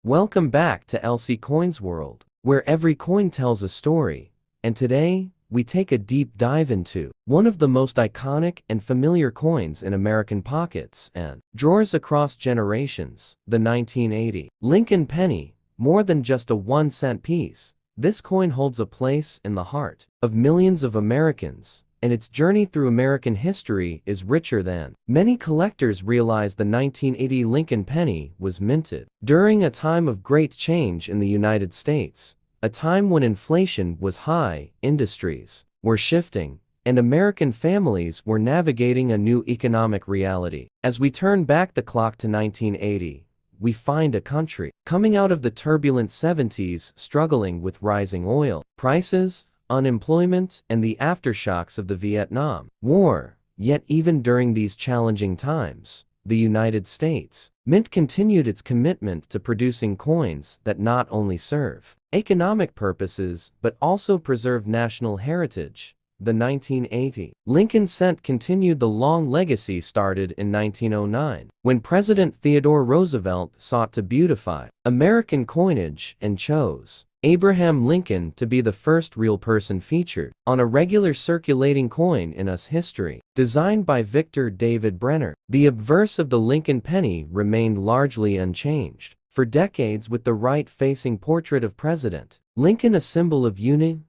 Welcome back to LC Coins World, where every coin tells a story, and today, we take a deep dive into one of the most iconic and familiar coins in American pockets and drawers across generations, the 1980 Lincoln penny. More than just a 1-cent piece, this coin holds a place in the heart of millions of Americans, and its journey through American history is richer than many collectors realize. The 1980 Lincoln penny was minted during a time of great change in the United States, a time when inflation was high, industries were shifting, and American families were navigating a new economic reality. As we turn back the clock to 1980, we find a country coming out of the turbulent 70s struggling with rising oil prices, unemployment, and the aftershocks of the Vietnam War. Yet even during these challenging times, the United States Mint continued its commitment to producing coins that not only serve economic purposes but also preserve national heritage. The 1980 Lincoln cent continued the long legacy started in 1909, when President Theodore Roosevelt sought to beautify American coinage and chose Abraham Lincoln to be the first real person featured on a regular circulating coin in US history. Designed by Victor David Brenner, the obverse of the Lincoln penny remained largely unchanged for decades, with the right-facing portrait of President Lincoln a symbol of unity,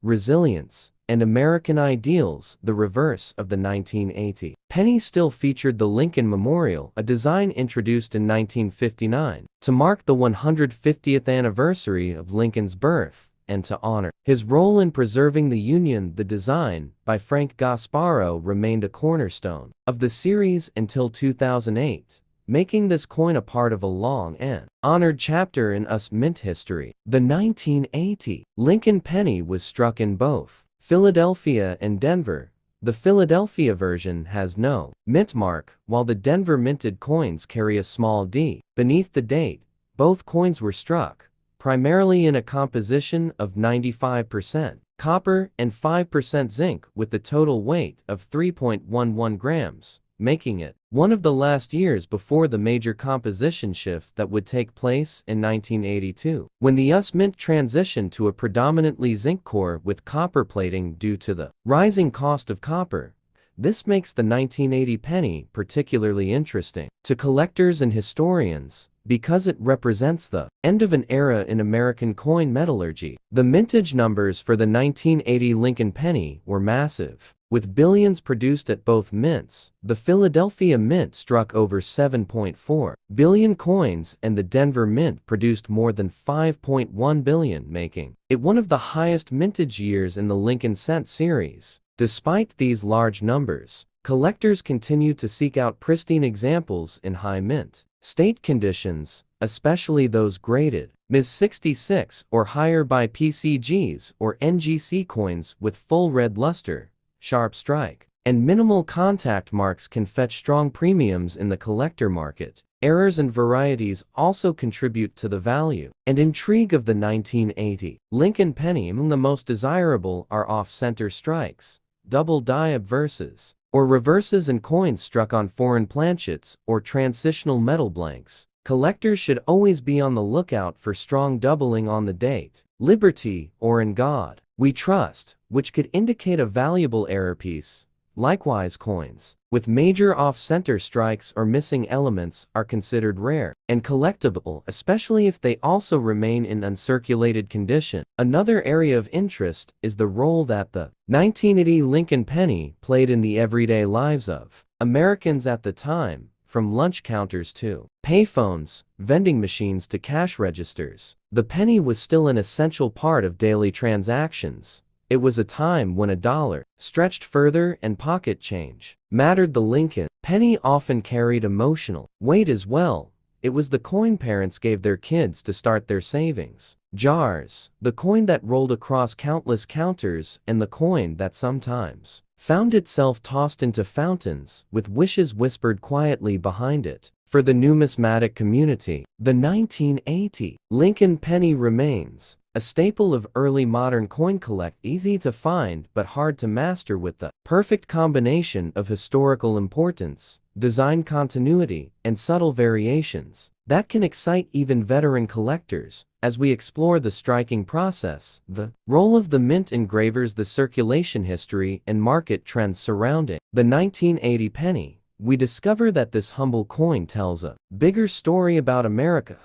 resilience, and American ideals. The reverse of the 1980 penny still featured the Lincoln Memorial, a design introduced in 1959 to mark the 150th anniversary of Lincoln's birth and to honor his role in preserving the Union. The design, by Frank Gasparro, remained a cornerstone of the series until 2008, making this coin a part of a long and honored chapter in US mint history. The 1980 Lincoln penny was struck in both Philadelphia and Denver. The Philadelphia version has no mint mark, while the Denver minted coins carry a small D beneath the date. Both coins were struck primarily in a composition of 95% copper and 5% zinc, with a total weight of 3.11 grams, making it one of the last years before the major composition shift that would take place in 1982, when the US Mint transitioned to a predominantly zinc core with copper plating due to the rising cost of copper. This makes the 1980 penny particularly interesting to collectors and historians because it represents the end of an era in American coin metallurgy. The mintage numbers for the 1980 Lincoln penny were massive, with billions produced at both mints. The Philadelphia Mint struck over 7.4 billion coins, and the Denver Mint produced more than 5.1 billion, making it one of the highest mintage years in the Lincoln cent series. Despite these large numbers, collectors continue to seek out pristine examples in high mint state conditions, especially those graded Ms. 66 or higher by PCGs or NGC coins with full red luster, sharp strike, and minimal contact marks can fetch strong premiums in the collector market. Errors and varieties also contribute to the value and intrigue of the 1980 Lincoln penny. Among the most desirable are off-center strikes, double die obverses, or reverses, and coins struck on foreign planchets or transitional metal blanks. Collectors should always be on the lookout for strong doubling on the date, Liberty, or In God We Trust, which could indicate a valuable error piece. Likewise, coins with major off-center strikes or missing elements are considered rare and collectible, especially if they also remain in uncirculated condition. Another area of interest is the role that the 1980 Lincoln penny played in the everyday lives of Americans at the time, from lunch counters to payphones, vending machines to cash registers. The penny was still an essential part of daily transactions. It was a time when a dollar stretched further and pocket change mattered. The Lincoln penny often carried emotional weight as well. It was the coin parents gave their kids to start their savings jars, the coin that rolled across countless counters, and the coin that sometimes found itself tossed into fountains with wishes whispered quietly behind it. For the numismatic community, the 1980 Lincoln penny remains a staple of early modern coin collect, easy to find but hard to master, with the perfect combination of historical importance, design continuity, and subtle variations. that can excite even veteran collectors. As we explore the striking process, the role of the mint engravers, the circulation history, and market trends surrounding the 1980 penny, we discover that this humble coin tells a bigger story about America,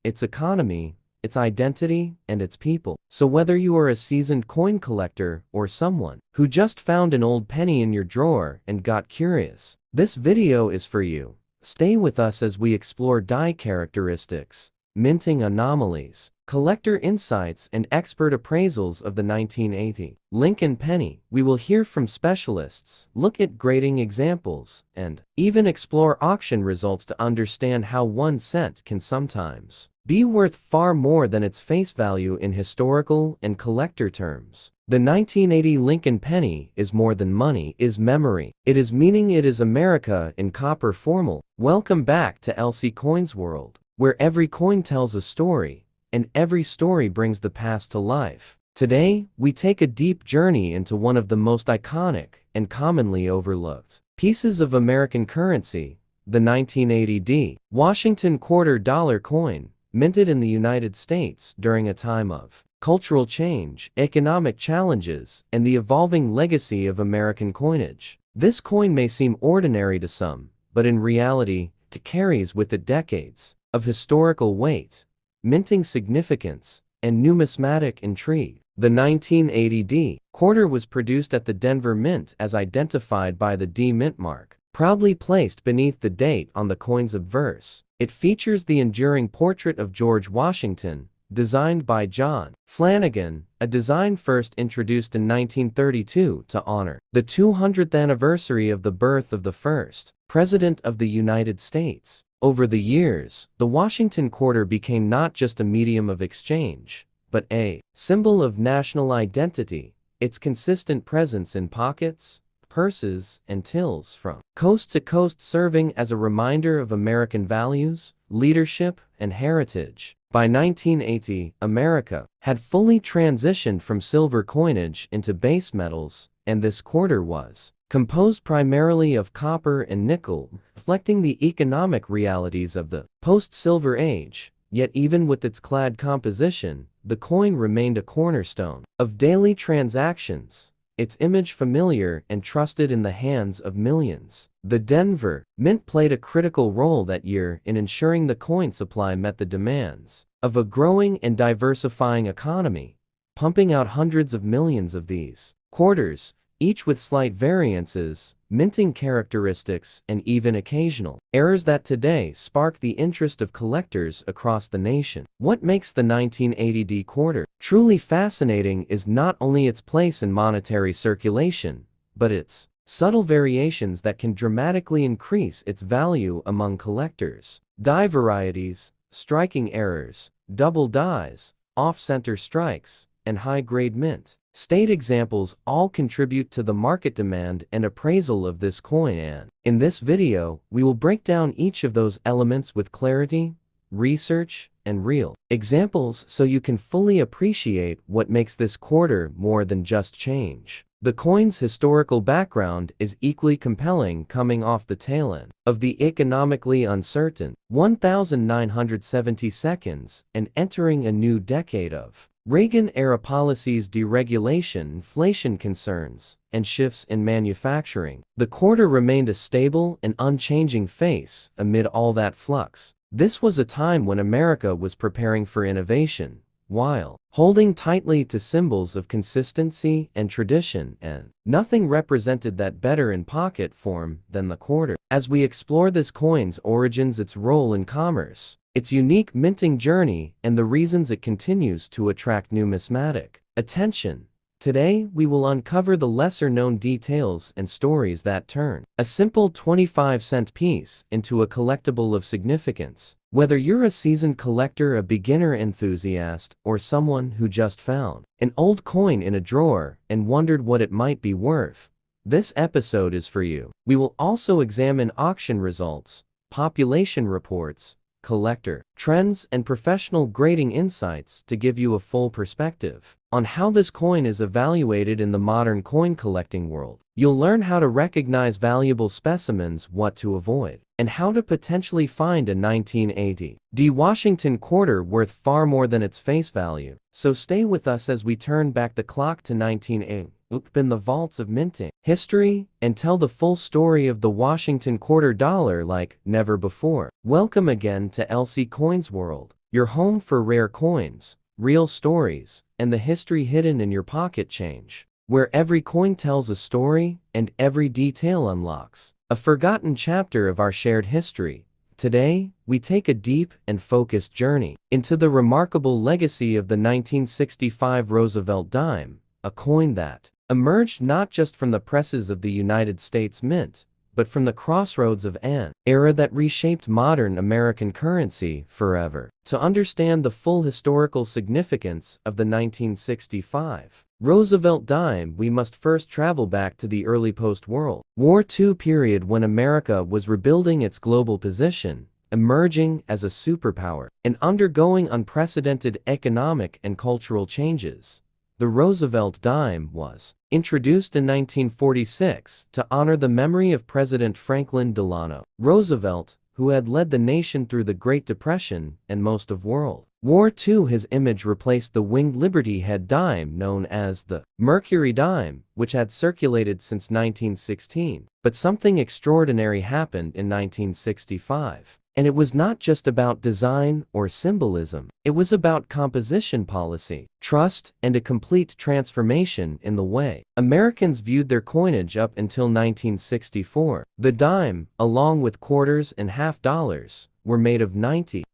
its economy, its identity, and its people. So whether you are a seasoned coin collector or someone who just found an old penny in your drawer and got curious, this video is for you. Stay with us as we explore die characteristics, minting anomalies, collector insights, and expert appraisals of the 1980 Lincoln penny. We will hear from specialists, look at grading examples, and even explore auction results to understand how 1 cent can sometimes be worth far more than its face value in historical and collector terms. The 1980 Lincoln penny is more than money, is memory. It is meaning, it is America in copper formal. Welcome back to LC Coins World, where every coin tells a story, and every story brings the past to life. Today, we take a deep journey into one of the most iconic and commonly overlooked pieces of American currency, the 1980 Washington $quarter coin, minted in the United States during a time of cultural change, economic challenges, and the evolving legacy of American coinage. This coin may seem ordinary to some, but in reality, it carries with it decades of historical weight, minting significance, and numismatic intrigue. The 1980 quarter was produced at the Denver Mint as identified by the D mint mark, proudly placed beneath the date on the coin's obverse. It features the enduring portrait of George Washington, designed by John Flanagan, a design first introduced in 1932 to honor the 200th anniversary of the birth of the first President of the United States. Over the years, the Washington quarter became not just a medium of exchange, but a symbol of national identity. Its consistent presence in pockets, purses, and tills from coast to coast serving as a reminder of American values, leadership, and heritage. By 1980, America had fully transitioned from silver coinage into base metals, and this quarter was composed primarily of copper and nickel, reflecting the economic realities of the post-silver age. Yet even with its clad composition, the coin remained a cornerstone of daily transactions, its image familiar and trusted in the hands of millions. The Denver Mint played a critical role that year in ensuring the coin supply met the demands of a growing and diversifying economy, pumping out hundreds of millions of these quarters, each with slight variances, minting characteristics, and even occasional errors that today spark the interest of collectors across the nation. What makes the 1980 quarter truly fascinating is not only its place in monetary circulation, but its subtle variations that can dramatically increase its value among collectors. Die varieties, striking errors, double dies, off-center strikes, and high-grade mint state examples all contribute to the market demand and appraisal of this coin, and in this video, we will break down each of those elements with clarity, research, and real examples so you can fully appreciate what makes this quarter more than just change. The coin's historical background is equally compelling, coming off the tail end of the economically uncertain 1970s and entering a new decade of Reagan-era policies, deregulation, inflation concerns, and shifts in manufacturing. The quarter remained a stable and unchanging face amid all that flux. This was a time when America was preparing for innovation, while holding tightly to symbols of consistency and tradition, and nothing represented that better in pocket form than the quarter. As we explore this coin's origins, its role in commerce, its unique minting journey, and the reasons it continues to attract numismatic attention, today we will uncover the lesser-known details and stories that turn a simple 25-cent piece into a collectible of significance. Whether you're a seasoned collector, a beginner enthusiast, or someone who just found an old coin in a drawer and wondered what it might be worth, this episode is for you. We will also examine auction results, population reports, collector trends, and professional grading insights to give you a full perspective on how this coin is evaluated in the modern coin collecting world. You'll learn how to recognize valuable specimens, what to avoid, and how to potentially find a 1980 D Washington quarter worth far more than its face value. So stay with us as we turn back the clock to 1980, open the vaults of minting history, and tell the full story of the Washington quarter dollar like never before. Welcome again to LC Coins World, your home for rare coins, real stories, and the history hidden in your pocket change, where every coin tells a story and every detail unlocks a forgotten chapter of our shared history. Today, we take a deep and focused journey into the remarkable legacy of the 1965 Roosevelt Dime, a coin that emerged not just from the presses of the United States Mint, but from the crossroads of an era that reshaped modern American currency forever. To understand the full historical significance of the 1965 Roosevelt Dime, we must first travel back to the early post-World War II period when America was rebuilding its global position, emerging as a superpower, and undergoing unprecedented economic and cultural changes. The Roosevelt Dime was introduced in 1946 to honor the memory of President Franklin Delano Roosevelt, who had led the nation through the Great Depression and most of World War II. His image replaced the winged Liberty Head dime known as the Mercury Dime, which had circulated since 1916. But something extraordinary happened in 1965. And it was not just about design or symbolism. It was about composition policy, trust, and a complete transformation in the way Americans viewed their coinage up until 1964. The dime, along with quarters and half dollars, were made of 90%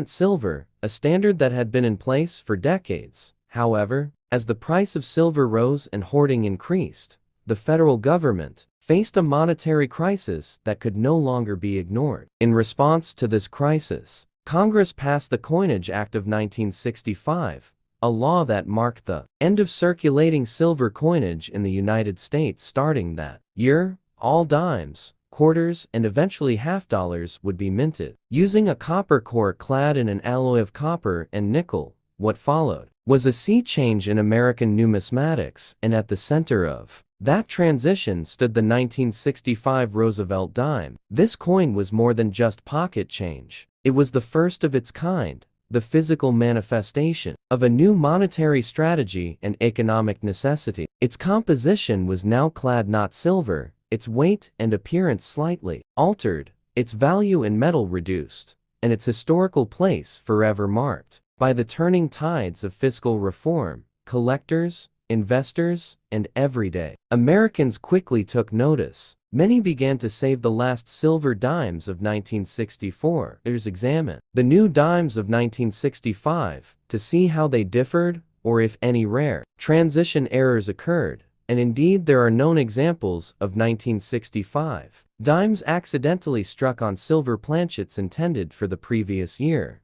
silver, a standard that had been in place for decades. However, as the price of silver rose and hoarding increased, the federal government faced a monetary crisis that could no longer be ignored. In response to this crisis, Congress passed the Coinage Act of 1965, a law that marked the end of circulating silver coinage in the United States. Starting that year, all dimes, quarters, and eventually half dollars would be minted using a copper core clad in an alloy of copper and nickel. What followed was a sea change in American numismatics, and at the center of that transition stood the 1965 Roosevelt Dime. This coin was more than just pocket change. It was the first of its kind, the physical manifestation of a new monetary strategy and economic necessity. Its composition was now clad not silver, its weight and appearance slightly altered, its value in metal reduced, and its historical place forever marked by the turning tides of fiscal reform. Collectors, investors, and everyday Americans quickly took notice. Many began to save the last silver dimes of 1964. Let's examine the new dimes of 1965 to see how they differed or if any rare transition errors occurred. And indeed, there are known examples of 1965 dimes accidentally struck on silver planchets intended for the previous year.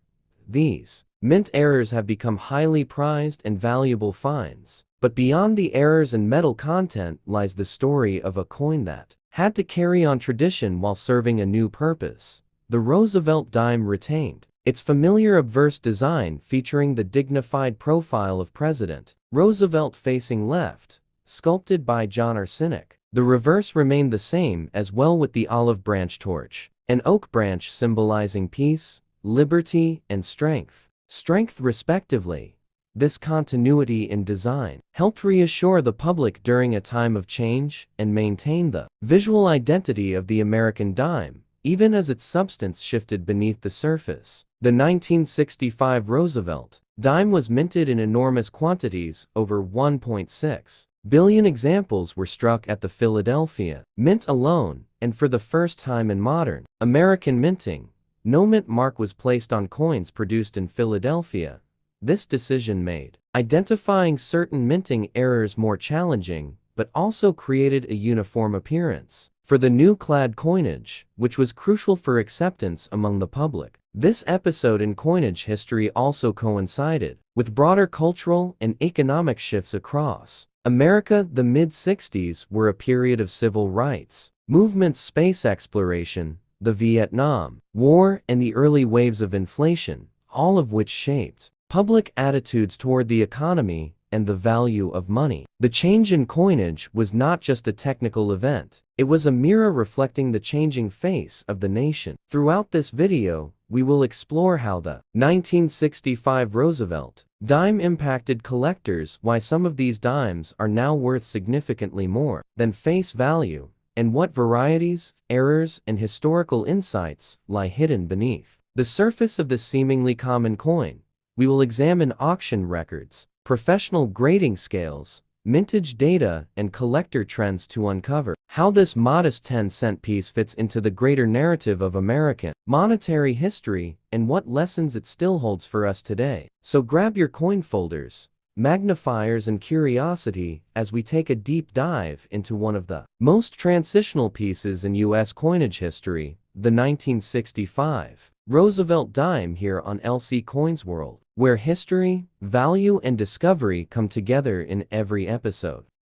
These mint errors have become highly prized and valuable finds. But beyond the errors and metal content lies the story of a coin that had to carry on tradition while serving a new purpose. The Roosevelt Dime retained its familiar obverse design featuring the dignified profile of President Roosevelt facing left, sculpted by John Arsenic. The reverse remained the same as well, with the olive branch torch, an oak branch symbolizing peace, liberty, and strength respectively. This continuity in design helped reassure the public during a time of change and maintain the visual identity of the American dime, even as its substance shifted beneath the surface. The 1965 Roosevelt Dime was minted in enormous quantities. Over 1.6 billion examples were struck at the Philadelphia Mint alone, and for the first time in modern American minting, no mint mark was placed on coins produced in Philadelphia. This decision made identifying certain minting errors more challenging, but also created a uniform appearance for the new clad coinage, which was crucial for acceptance among the public. This episode in coinage history also coincided with broader cultural and economic shifts across America. The mid-60s were a period of civil rights movements, space exploration, the Vietnam War, and the early waves of inflation, all of which shaped public attitudes toward the economy and the value of money. The change in coinage was not just a technical event. It was a mirror reflecting the changing face of the nation. Throughout this video, we will explore how the 1965 Roosevelt Dime impacted collectors, why some of these dimes are now worth significantly more than face value, and what varieties, errors, and historical insights lie hidden beneath the surface of this seemingly common coin. We will examine auction records, professional grading scales, mintage data, and collector trends to uncover how this modest 10-cent piece fits into the greater narrative of American monetary history and what lessons it still holds for us today. So grab your coin folders, magnifiers, and curiosity as we take a deep dive into one of the most transitional pieces in U.S. coinage history, the 1965 Roosevelt Dime, here on LC Coins World, where history, value, and discovery come together in every episode.